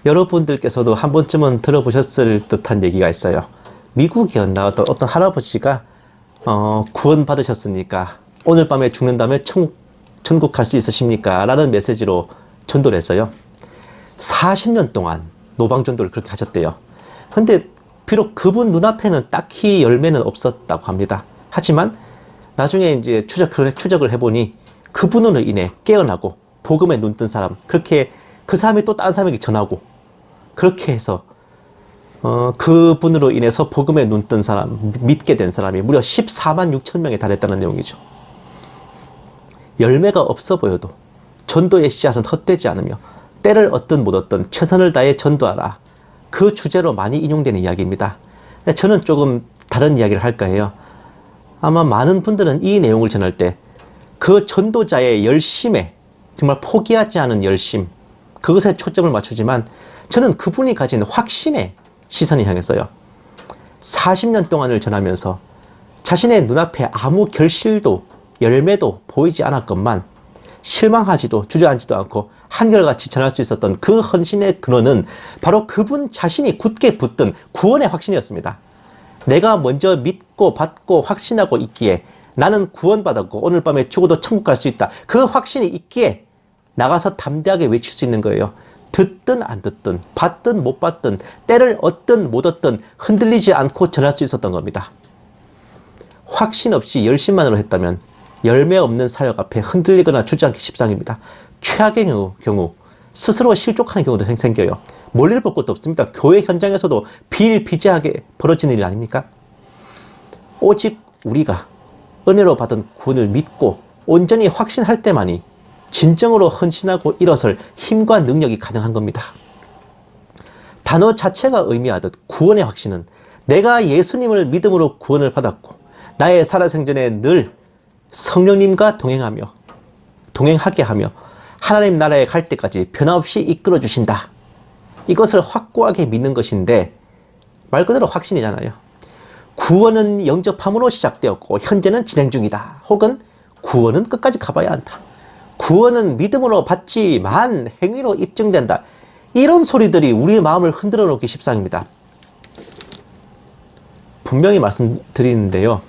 여러분들께서도 한 번쯤은 들어보셨을 듯한 얘기가 있어요. 미국이었나 어떤 할아버지가 구원 받으셨으니까 오늘 밤에 죽는 다음에 천국 갈 수 있으십니까? 라는 메시지로 전도를 했어요. 40년 동안 노방전도를 그렇게 하셨대요. 근데 비록 그분 눈앞에는 딱히 열매는 없었다고 합니다. 하지만 나중에 이제 추적을 해보니 그분으로 인해 깨어나고 복음에 눈뜬 사람, 그렇게 그 사람이 또 다른 사람에게 전하고, 그렇게 해서 그분으로 인해서 복음에 눈뜬 사람, 믿게 된 사람이 무려 14만 6천 명에 달했다는 내용이죠. 열매가 없어 보여도 전도의 씨앗은 헛되지 않으며 때를 얻든 못 얻든 최선을 다해 전도하라. 그 주제로 많이 인용되는 이야기입니다. 저는 조금 다른 이야기를 할까 해요. 아마 많은 분들은 이 내용을 전할 때 그 전도자의 열심에, 정말 포기하지 않은 열심, 그것에 초점을 맞추지만 저는 그분이 가진 확신에 시선이 향했어요. 40년 동안을 전하면서 자신의 눈앞에 아무 결실도 열매도 보이지 않았건만 실망하지도 주저앉지도 않고 한결같이 전할 수 있었던 그 헌신의 근원은 바로 그분 자신이 굳게 붙든 구원의 확신이었습니다. 내가 먼저 믿고 받고 확신하고 있기에 나는 구원받았고 오늘 밤에 죽어도 천국 갈 수 있다. 그 확신이 있기에 나가서 담대하게 외칠 수 있는 거예요. 듣든 안 듣든 받든 못 받든 때를 얻든 못 얻든 흔들리지 않고 전할 수 있었던 겁니다. 확신 없이 열심만으로 했다면 열매 없는 사역 앞에 흔들리거나 주저앉기 십상입니다. 최악의 경우 스스로 실족하는 경우도 생겨요. 멀리를 볼 것도 없습니다. 교회 현장에서도 비일비재하게 벌어지는 일 아닙니까? 오직 우리가 은혜로 받은 구원을 믿고 온전히 확신할 때만이 진정으로 헌신하고 일어설 힘과 능력이 가능한 겁니다. 단어 자체가 의미하듯 구원의 확신은 내가 예수님을 믿음으로 구원을 받았고 나의 살아생전에 늘 성령님과 동행하게 하며 하나님 나라에 갈 때까지 변함없이 이끌어 주신다. 이것을 확고하게 믿는 것인데 말 그대로 확신이잖아요. 구원은 영접함으로 시작되었고 현재는 진행 중이다. 혹은 구원은 끝까지 가봐야 한다. 구원은 믿음으로 받지만 행위로 입증된다. 이런 소리들이 우리의 마음을 흔들어 놓기 십상입니다. 분명히 말씀드리는데요.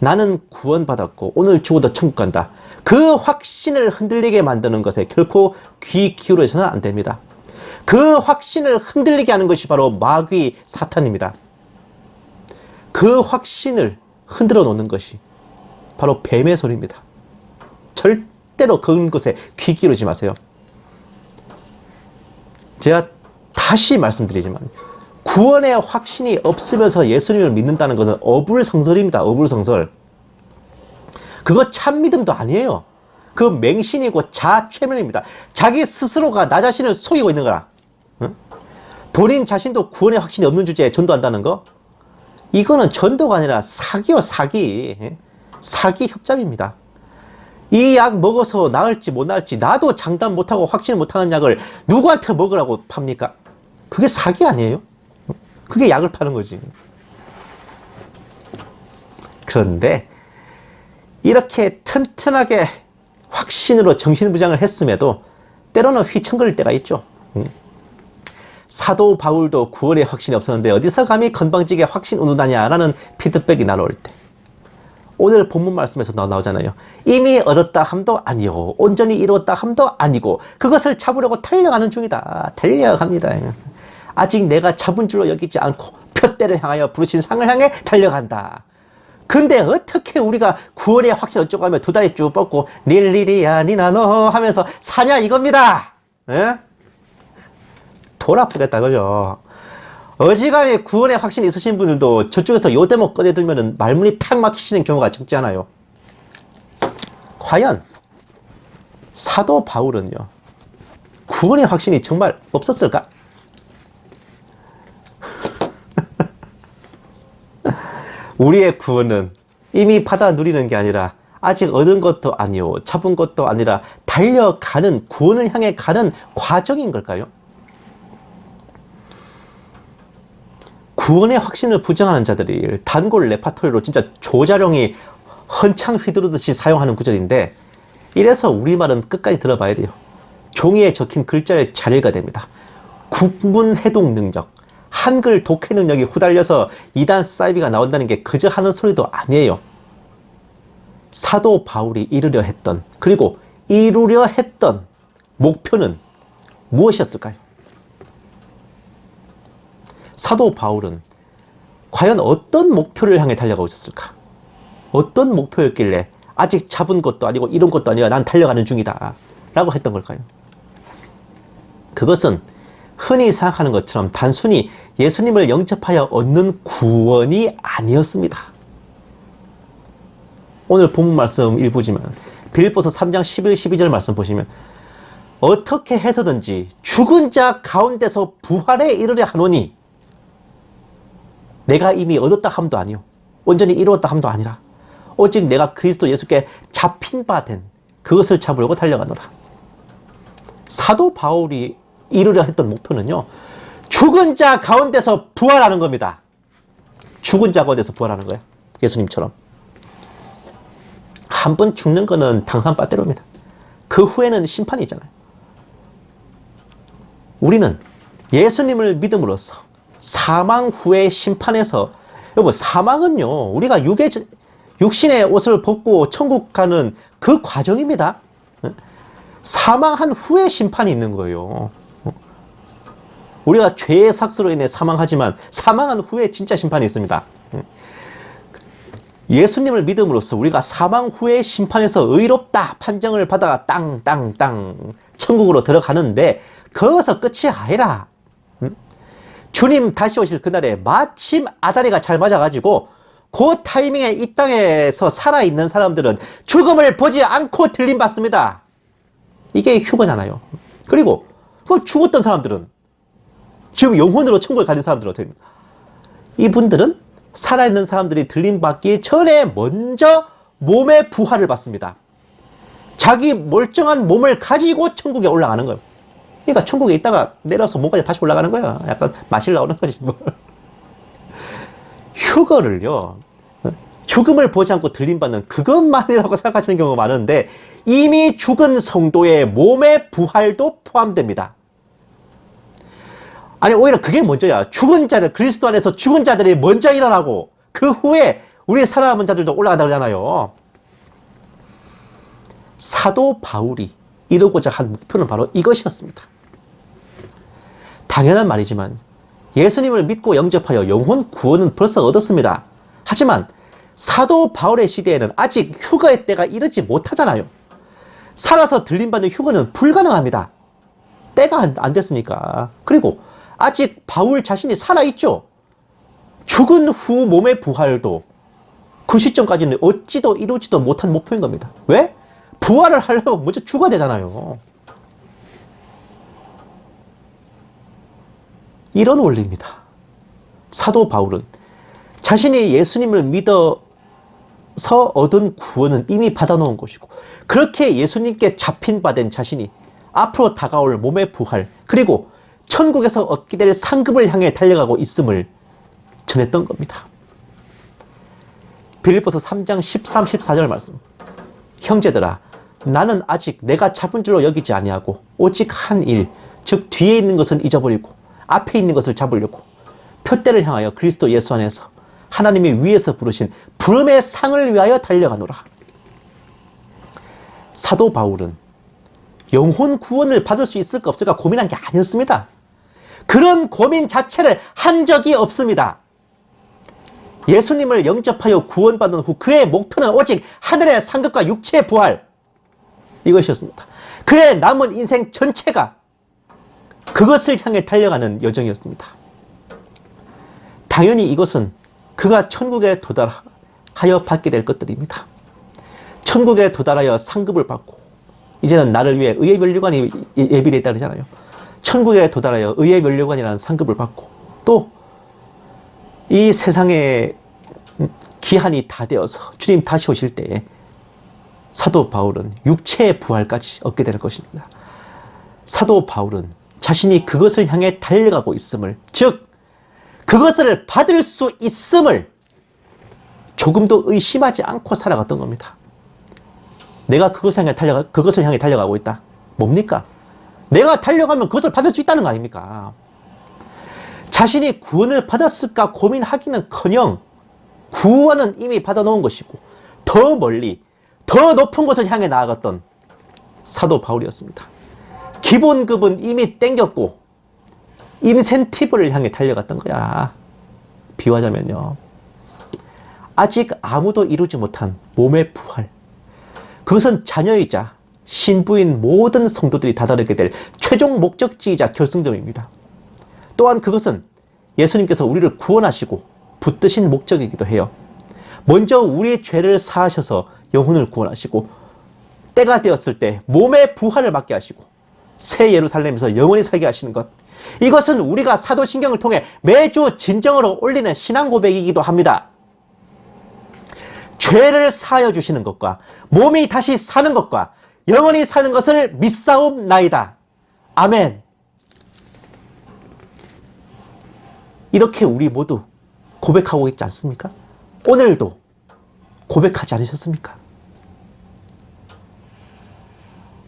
나는 구원받았고 오늘 죽어도 천국 간다. 그 확신을 흔들리게 만드는 것에 결코 귀 기울여서는 안 됩니다. 그 확신을 흔들리게 하는 것이 바로 마귀 사탄입니다. 그 확신을 흔들어 놓는 것이 바로 뱀의 소리입니다. 절대로 그런 것에 귀 기울이지 마세요. 제가 다시 말씀드리지만 구원의 확신이 없으면서 예수님을 믿는다는 것은 어불성설입니다. 어불성설. 그거 참 믿음도 아니에요. 그 맹신이고 자체면입니다. 자기 스스로가 나 자신을 속이고 있는 거라. 응? 본인 자신도 구원의 확신이 없는 주제에 전도한다는 거? 이거는 전도가 아니라 사기요, 사기. 사기 협잡입니다. 이 약 먹어서 나을지 못 나을지 나도 장담 못하고 확신 못하는 약을 누구한테 먹으라고 팝니까? 그게 사기 아니에요? 그게 약을 파는 거지. 그런데 이렇게 튼튼하게 확신으로 정신부장을 했음에도 때로는 휘청거릴 때가 있죠. 사도 바울도 구원의 확신이 없었는데 어디서 감히 건방지게 확신 운운하냐라는 피드백이 날아올 때, 오늘 본문 말씀에서 나오잖아요. 이미 얻었다 함도 아니요 온전히 이루었다 함도 아니고 그것을 잡으려고 달려가는 중이다. 달려갑니다. 아직 내가 잡은 줄로 여기지 않고 표대를 향하여 부르신 상을 향해 달려간다. 근데 어떻게 우리가 구원의 확신 어쩌고 하면 두 다리 쭉 뻗고 닐 일이 아니나 너 하면서 사냐 이겁니다. 에? 돌 아프겠다 그죠? 어지간히 구원의 확신이 있으신 분들도 저쪽에서 요 대목 꺼내들면 말문이 탁 막히시는 경우가 적지 않아요. 과연 사도 바울은요 구원의 확신이 정말 없었을까? 우리의 구원은 이미 받아 누리는 게 아니라 아직 얻은 것도 아니요 잡은 것도 아니라 달려가는, 구원을 향해 가는 과정인 걸까요? 구원의 확신을 부정하는 자들이 단골 레파토리로 진짜 조자룡이 헌창 휘두르듯이 사용하는 구절인데, 이래서 우리말은 끝까지 들어봐야 돼요. 종이에 적힌 글자를 잘 읽어야 됩니다. 국문 해독 능력, 한글 독해 능력이 후달려서 이단 사이비가 나온다는 게 그저 하는 소리도 아니에요. 사도 바울이 이루려 했던, 그리고 이루려 했던 목표는 무엇이었을까요? 사도 바울은 과연 어떤 목표를 향해 달려가고 있었을까? 어떤 목표였길래 아직 잡은 것도 아니고 이룬 것도 아니라 난 달려가는 중이다 라고 했던 걸까요? 그것은 흔히 생각하는 것처럼 단순히 예수님을 영접하여 얻는 구원이 아니었습니다. 오늘 본문 말씀 일부지만 빌립보서 3장 11, 12절 말씀 보시면, 어떻게 해서든지 죽은 자 가운데서 부활에 이르려 하노니, 내가 이미 얻었다 함도 아니요 온전히 이루었다 함도 아니라 오직 내가 그리스도 예수께 잡힌 바 된 그것을 잡으려고 달려가노라. 사도 바울이 이루려 했던 목표는요, 죽은 자 가운데서 부활하는 겁니다. 죽은 자 가운데서 부활하는 거예요. 예수님처럼. 한 번 죽는 거는 당산빠떼로입니다. 그 후에는 심판이 있잖아요. 우리는 예수님을 믿음으로써 사망 후의 심판에서, 여러분, 사망은요, 우리가 육신의 옷을 벗고 천국 가는 그 과정입니다. 사망한 후에 심판이 있는 거예요. 우리가 죄의 삭스로 인해 사망하지만 사망한 후에 진짜 심판이 있습니다. 예수님을 믿음으로써 우리가 사망 후의 심판에서 의롭다 판정을 받아 땅 천국으로 들어가는데, 거기서 끝이 아니라 주님 다시 오실 그날에 마침 아다리가 잘 맞아가지고 그 타이밍에 이 땅에서 살아있는 사람들은 죽음을 보지 않고 들림받습니다. 이게 휴거잖아요. 그리고 그럼 죽었던 사람들은, 지금 영혼으로 천국에 가는 사람들은 어떻게 됩니까? 이분들은 살아있는 사람들이 들림받기 전에 먼저 몸의 부활을 받습니다. 자기 멀쩡한 몸을 가지고 천국에 올라가는 거예요. 그러니까 천국에 있다가 내려서 몸까지 다시 올라가는 거야. 약간 마실 나오는 거지 뭐. 휴거를요, 죽음을 보지 않고 들림받는 그것만이라고 생각하시는 경우가 많은데, 이미 죽은 성도의 몸의 부활도 포함됩니다. 아니, 오히려 그게 먼저야. 죽은 자들, 그리스도 안에서 죽은 자들이 먼저 일어나고 그 후에 우리 살아남은 자들도 올라간다고 그러잖아요. 사도 바울이 이루고자 한 목표는 바로 이것이었습니다. 당연한 말이지만 예수님을 믿고 영접하여 영혼 구원은 벌써 얻었습니다. 하지만 사도 바울의 시대에는 아직 휴거의 때가 이르지 못하잖아요. 살아서 들림받는 휴거는 불가능합니다. 때가 안 됐으니까. 그리고 아직 바울 자신이 살아있죠. 죽은 후 몸의 부활도 그 시점까지는 얻지도 이루지도 못한 목표인 겁니다. 왜? 부활을 하려면 먼저 죽어야 되잖아요. 이런 원리입니다. 사도 바울은 자신이 예수님을 믿어서 얻은 구원은 이미 받아놓은 것이고, 그렇게 예수님께 잡힌 바 된 자신이 앞으로 다가올 몸의 부활, 그리고 천국에서 얻게 될 상급을 향해 달려가고 있음을 전했던 겁니다. 빌립보서 3장 13, 14절 말씀. 형제들아, 나는 아직 내가 잡은 줄로 여기지 아니하고 오직 한 일, 즉 뒤에 있는 것은 잊어버리고 앞에 있는 것을 잡으려고 표대를 향하여 그리스도 예수 안에서 하나님이 위에서 부르신 부름의 상을 위하여 달려가노라. 사도 바울은 영혼 구원을 받을 수 있을까 없을까 고민한 게 아니었습니다. 그런 고민 자체를 한 적이 없습니다. 예수님을 영접하여 구원받은 후 그의 목표는 오직 하늘의 상급과 육체의 부활, 이것이었습니다. 그의 남은 인생 전체가 그것을 향해 달려가는 여정이었습니다. 당연히 이것은 그가 천국에 도달하여 받게 될 것들입니다. 천국에 도달하여 상급을 받고, 이제는 나를 위해 의의 면류관이 예비되어 있다 그러잖아요. 천국에 도달하여 의의 면류관이라는 상급을 받고, 또 이 세상의 기한이 다 되어서 주님 다시 오실 때에 사도 바울은 육체의 부활까지 얻게 될 것입니다. 사도 바울은 자신이 그것을 향해 달려가고 있음을, 즉 그것을 받을 수 있음을 조금도 의심하지 않고 살아갔던 겁니다. 내가 그것을 향해 달려가고 있다. 뭡니까? 내가 달려가면 그것을 받을 수 있다는 거 아닙니까? 자신이 구원을 받았을까 고민하기는커녕 구원은 이미 받아놓은 것이고 더 멀리 더 높은 곳을 향해 나아갔던 사도 바울이었습니다. 기본급은 이미 땡겼고 인센티브를 향해 달려갔던 거야. 비유하자면요, 아직 아무도 이루지 못한 몸의 부활, 그것은 자녀이자 신부인 모든 성도들이 다다르게 될 최종 목적지이자 결승점입니다. 또한 그것은 예수님께서 우리를 구원하시고 붙드신 목적이기도 해요. 먼저 우리의 죄를 사하셔서 영혼을 구원하시고 때가 되었을 때 몸의 부활을 맞게 하시고 새 예루살렘에서 영원히 살게 하시는 것, 이것은 우리가 사도신경을 통해 매주 진정으로 올리는 신앙 고백이기도 합니다. 죄를 사하여 주시는 것과 몸이 다시 사는 것과 영원히 사는 것을 믿사옵나이다. 아멘. 이렇게 우리 모두 고백하고 있지 않습니까? 오늘도 고백하지 않으셨습니까?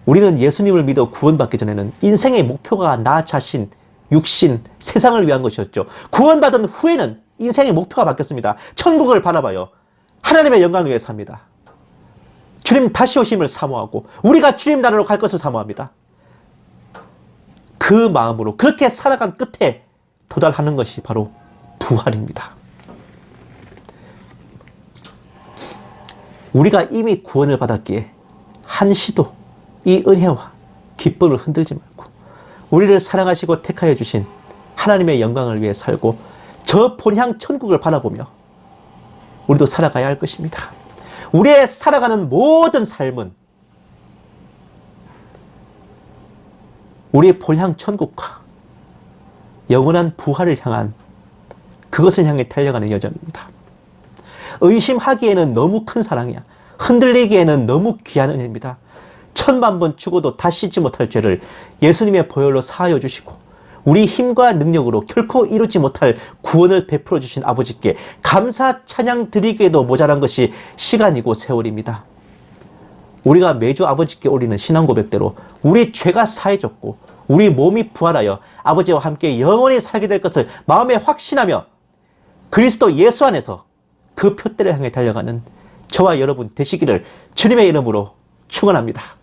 우리는 예수님을 믿어 구원받기 전에는 인생의 목표가 나 자신, 육신, 세상을 위한 것이었죠. 구원받은 후에는 인생의 목표가 바뀌었습니다. 천국을 바라봐요. 하나님의 영광을 위해 삽니다. 주님 다시 오심을 사모하고 우리가 주님 나라로 갈 것을 사모합니다. 그 마음으로 그렇게 살아간 끝에 도달하는 것이 바로 부활입니다. 우리가 이미 구원을 받았기에 한시도 이 은혜와 기쁨을 흔들지 말고 우리를 사랑하시고 택하여 주신 하나님의 영광을 위해 살고 저 본향 천국을 바라보며 우리도 살아가야 할 것입니다. 우리의 살아가는 모든 삶은 우리의 본향 천국과 영원한 부활을 향한 그것을 향해 달려가는 여정입니다. 의심하기에는 너무 큰 사랑이야. 흔들리기에는 너무 귀한 은혜입니다. 1000만 번 죽어도 다시 씻지 못할 죄를 예수님의 보혈로 사하여 주시고 우리 힘과 능력으로 결코 이루지 못할 구원을 베풀어 주신 아버지께 감사 찬양 드리기에도 모자란 것이 시간이고 세월입니다. 우리가 매주 아버지께 올리는 신앙 고백대로 우리 죄가 사해졌고 우리 몸이 부활하여 아버지와 함께 영원히 살게 될 것을 마음에 확신하며 그리스도 예수 안에서 그 표대를 향해 달려가는 저와 여러분 되시기를 주님의 이름으로 축원합니다.